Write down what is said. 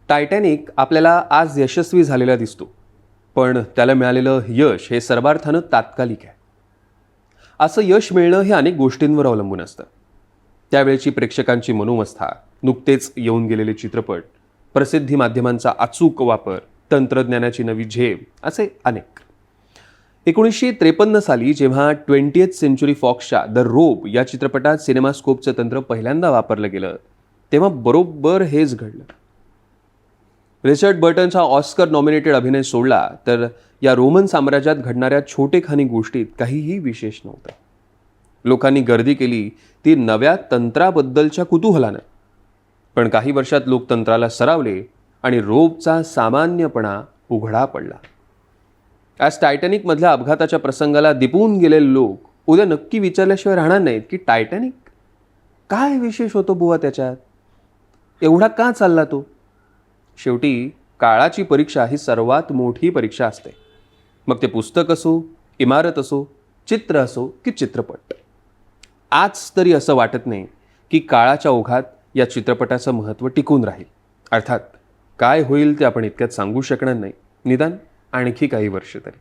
Titanic आपल्याला आज यशस्वी झालेला दिसतो, पण त्याला मिळालेलं यश हे सर्वार्थानं तात्कालिक आहे. असं यश मिळणं हे अनेक गोष्टींवर अवलंबून असतं. त्यावेळची प्रेक्षकांची मनोवस्था, नुकतेच येऊन गेलेले चित्रपट, प्रसिद्धी माध्यमांचा अचूक वापर, तंत्रज्ञानाची नवी झेप, असे अनेक. 1953 साली जेव्हा 20th सेंचुरी फॉक्सच्या द रोब या चित्रपटात सिनेमास्कोपचं तंत्र पहिल्यांदा वापरलं गेलं, तेव्हा बरोबर हेच घडलं. रिचर्ड बर्टनचा ऑस्कर नॉमिनेटेड अभिनय सोडला तर या रोमन साम्राज्यात घडणाऱ्या छोटेखानी गोष्टीत काहीही विशेष नव्हतं. लोकांनी गर्दी केली ती नव्या तंत्राबद्दलच्या कुतूहलानं. पण काही वर्षात लोक तंत्राला सरावले आणि रोबचा सामान्यपणा उघडा पडला. आज टायटॅनिकमधल्या अपघाताच्या प्रसंगाला दिपून गेलेले लोक उद्या नक्की विचारल्याशिवाय राहणार नाहीत की टायटॅनिक काय विशेष होतं बुवा त्याच्यात, एवढा का चालला तो. शेवटी काळाची परीक्षा ही सर्वात मोठी परीक्षा असते. मग ते पुस्तक असो, इमारत असो, चित्र असो की चित्रपट. आज तरी असं वाटत नाही की काळाच्या ओघात या चित्रपटाचं महत्त्व टिकून राहील. अर्थात काय होईल ते आपण इतक्यात सांगू शकणार नाही, निदान आणखी काही वर्ष तरी.